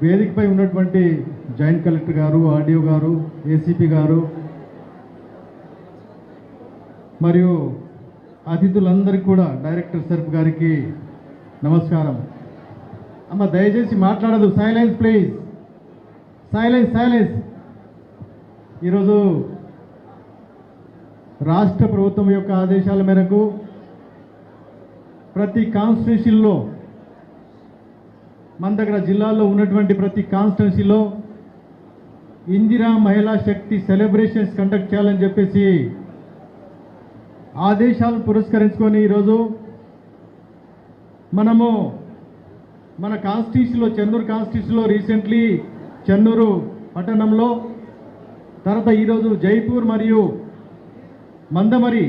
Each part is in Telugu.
వేదికపై ఉన్నటువంటి జాయింట్ కలెక్టర్ గారు, ఆర్డీఓ గారు, ఏసీపీ గారు మరియు అతిథులందరికీ కూడా డైరెక్టర్ సర్ఫ్ గారికి నమస్కారం. అమ్మ దయచేసి మాట్లాడదు, సైలెన్స్ ప్లీజ్, సైలెన్స్. ఈరోజు రాష్ట్ర ప్రభుత్వం యొక్క ఆదేశాల మేరకు ప్రతి కాన్స్టిట్యూన్సీలో మన దగ్గర జిల్లాలో ఉన్నటువంటి ప్రతి కాన్స్టిట్యూన్సీలో ఇందిరా మహిళా శక్తి సెలబ్రేషన్స్ కండక్ట్ చేయాలని చెప్పేసి ఆదేశాలు పురస్కరించుకొని ఈరోజు మనము మన కాన్స్టిట్యూన్సీలో చెన్నూరు కాన్స్టిట్యూన్సీలో రీసెంట్లీ చెన్నూరు పట్టణంలో, తర్వాత ఈరోజు జైపూర్ మరియు మందమరి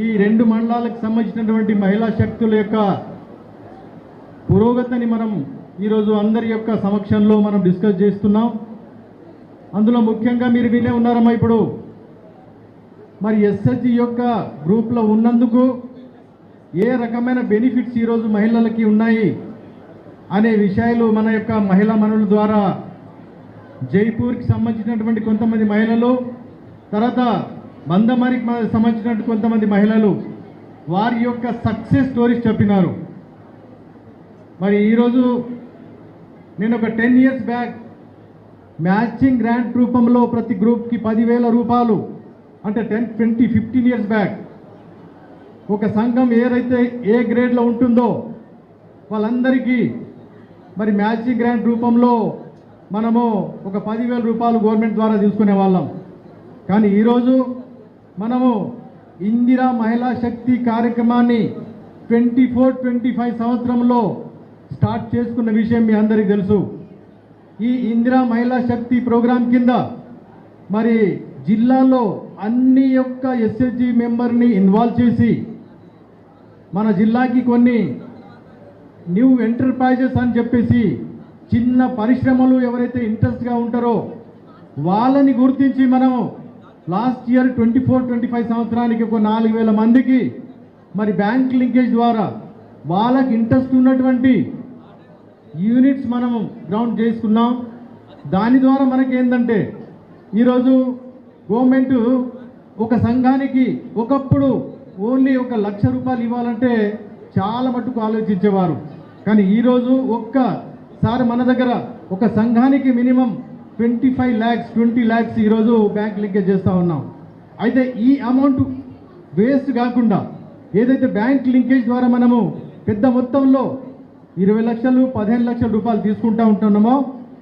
ఈ 2 మండలాలకు సంబంధించినటువంటి మహిళా శక్తుల యొక్క పురోగతిని మనం ఈరోజు అందరి యొక్క సమక్షంలో మనం డిస్కస్ చేస్తున్నాం. అందులో ముఖ్యంగా మీరు వినే ఉన్నారమ్మా, ఇప్పుడు మరి ఎస్హెచ్జి యొక్క గ్రూప్లో ఉన్నందుకు ఏ రకమైన బెనిఫిట్స్ ఈరోజు మహిళలకి ఉన్నాయి అనే విషయాలు మన యొక్క మహిళా మనుల ద్వారా జైపూర్కి సంబంధించినటువంటి కొంతమంది మహిళలు, తర్వాత మందమరికి సంబంధించినటువంటి కొంతమంది మహిళలు వారి యొక్క సక్సెస్ స్టోరీస్ చెప్పినారు. మరి ఈరోజు నేను ఒక 10 years బ్యాక్ మ్యాచింగ్ గ్రాంట్ రూపంలో ప్రతి గ్రూప్కి 10,000 రూపాయలు, అంటే 10, 20, 15 years బ్యాక్ ఒక సంఘం ఏదైతే ఏ గ్రేడ్లో ఉంటుందో వాళ్ళందరికీ మరి మ్యాచింగ్ గ్రాంట్ రూపంలో మనము ఒక 10,000 రూపాయలు గవర్నమెంట్ ద్వారా తీసుకునే వాళ్ళం. కానీ ఈరోజు మనము ఇందిరా మహిళా శక్తి కార్యక్రమాన్ని 24-25 సంవత్సరంలో స్టార్ట్ చేసుకున్న విషయం మీ అందరికీ తెలుసు. ఈ ఇందిరా మహిళా శక్తి ప్రోగ్రాం కింద మరి జిల్లాలో అన్ని యొక్క ఎస్హెచ్జి మెంబర్ని ఇన్వాల్వ్ చేసి మన జిల్లాకి కొన్ని న్యూ ఎంటర్ప్రైజెస్ అని చెప్పేసి చిన్న పరిశ్రమలు ఎవరైతే ఇంట్రెస్ట్గా ఉంటారో వాళ్ళని గుర్తించి మనము లాస్ట్ ఇయర్ 24-25 సంవత్సరానికి ఒక 4,000 మందికి మరి బ్యాంక్ లింకేజ్ ద్వారా వాళ్ళకి ఇంట్రెస్ట్ ఉన్నటువంటి యూనిట్స్ మనము గ్రౌండ్ చేసుకున్నాం. దాని ద్వారా మనకి ఏంటంటే ఈరోజు గవర్నమెంట్ ఒక సంఘానికి ఒకప్పుడు ఓన్లీ 1,00,000 రూపాయలు ఇవ్వాలంటే చాలా మట్టుకు ఆలోచించేవారు. కానీ ఈరోజు ఒక్కసారి మన దగ్గర ఒక సంఘానికి మినిమం 25 lakhs 20 lakhs ఈరోజు బ్యాంక్ లింకేజ్ చేస్తూ ఉన్నాం. అయితే ఈ అమౌంట్ వేస్ట్ కాకుండా ఏదైతే బ్యాంక్ లింకేజ్ ద్వారా మనము పెద్ద మొత్తంలో 20 లక్షలు 15 లక్షల రూపాయలు తీసుకుంటూ ఉంటున్నామో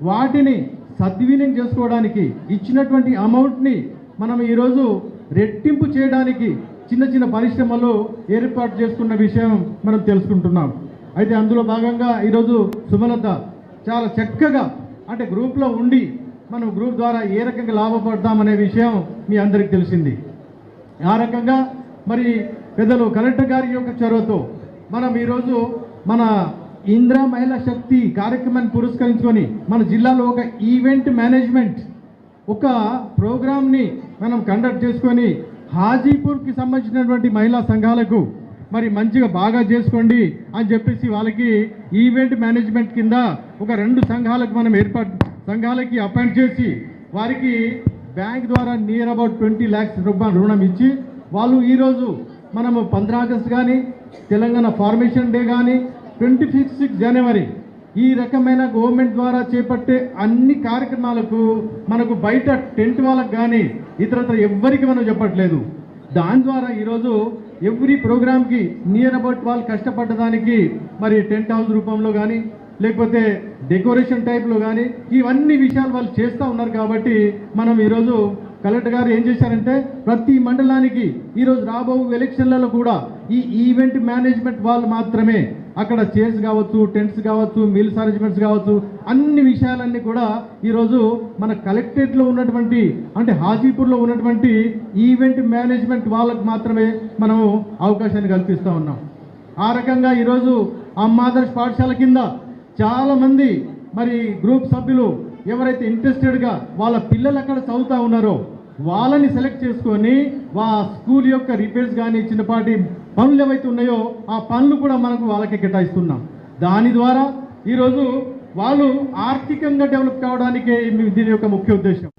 వాటిని సద్వినియోగం చేసుకోవడానికి ఇచ్చినటువంటి అమౌంట్ని మనం ఈరోజు రెట్టింపు చేయడానికి చిన్న చిన్న పరిశ్రమలు ఏర్పాటు చేసుకున్న విషయం మనం తెలుసుకుంటున్నాం. అయితే అందులో భాగంగా ఈరోజు సుమలత చాలా చక్కగా అంటే గ్రూప్లో ఉండి మనం గ్రూప్ ద్వారా ఏ రకంగా లాభపడతామనే విషయం మీ అందరికీ తెలిసింది. ఆ రకంగా మరి పెద్దలు కలెక్టర్ గారి యొక్క చొరవతో మనం ఈరోజు మన ఇందిరా మహిళా శక్తి కార్యక్రమాన్ని పురస్కరించుకొని మన జిల్లాలో ఒక ఈవెంట్ మేనేజ్మెంట్ ఒక ప్రోగ్రామ్ని మనం కండక్ట్ చేసుకొని హాజీపూర్కి సంబంధించినటువంటి మహిళా సంఘాలకు మరి మంచిగా బాగా చేసుకోండి అని చెప్పేసి వాళ్ళకి ఈవెంట్ మేనేజ్మెంట్ కింద ఒక 2 సంఘాలకు మనం సంఘాలకి అపాయింట్ చేసి వారికి బ్యాంక్ ద్వారా నియర్ అబౌట్ 20 lakhs రూపాయలు రుణం ఇచ్చి వాళ్ళు ఈరోజు మనము 15 ఆగస్టు కానీ తెలంగాణ ఫార్మేషన్ డే కానీ 26 జనవరి ఈ రకమైన గవర్నమెంట్ ద్వారా చేపట్టే అన్ని కార్యక్రమాలకు మనకు బయట టెంట్ వాళ్ళకు కానీ ఇతరత్ర ఎవ్వరికి మనం చెప్పట్లేదు. దాని ద్వారా ఈరోజు ఎవ్రీ ప్రోగ్రామ్కి నియర్ అబౌట్ వాళ్ళు కష్టపడ్డదానికి మరి టెంట్ హౌస్ రూపంలో కానీ లేకపోతే డెకరేషన్ టైప్లో కానీ ఇవన్నీ విషయాలు వాళ్ళు చేస్తూ ఉన్నారు. కాబట్టి మనం ఈరోజు కలెక్టర్ గారు ఏం చేశారంటే ప్రతి మండలానికి ఈరోజు రాబో ఎలక్షన్లలో కూడా ఈ ఈవెంట్ మేనేజ్మెంట్ వాళ్ళు మాత్రమే అక్కడ చైర్స్ కావచ్చు, టెంట్స్ కావచ్చు, మీల్స్ అరేంజ్మెంట్స్ కావచ్చు, అన్ని విషయాలన్నీ కూడా ఈరోజు మన కలెక్టరేట్లో ఉన్నటువంటి అంటే హాజీపూర్లో ఉన్నటువంటి ఈవెంట్ మేనేజ్మెంట్ వాళ్ళకు మాత్రమే మనము అవకాశాన్ని కల్పిస్తూ ఉన్నాం. ఆ రకంగా ఈరోజు అమ్మాదర్శ పాఠశాల కింద చాలామంది మరి గ్రూప్ సభ్యులు ఎవరైతే ఇంట్రెస్టెడ్గా వాళ్ళ పిల్లలు అక్కడ చదువుతూ ఉన్నారో వాళ్ళని సెలెక్ట్ చేసుకొని స్కూల్ యొక్క రిపేర్స్ కానీ చిన్నపాటి పనులు ఏవైతే ఉన్నాయో ఆ పనులు కూడా మనకు వాళ్ళకి కేటాయిస్తున్నాం. దాని ద్వారా ఈరోజు వాళ్ళు ఆర్థికంగా డెవలప్ కావడానికే దీని యొక్క ముఖ్య ఉద్దేశం.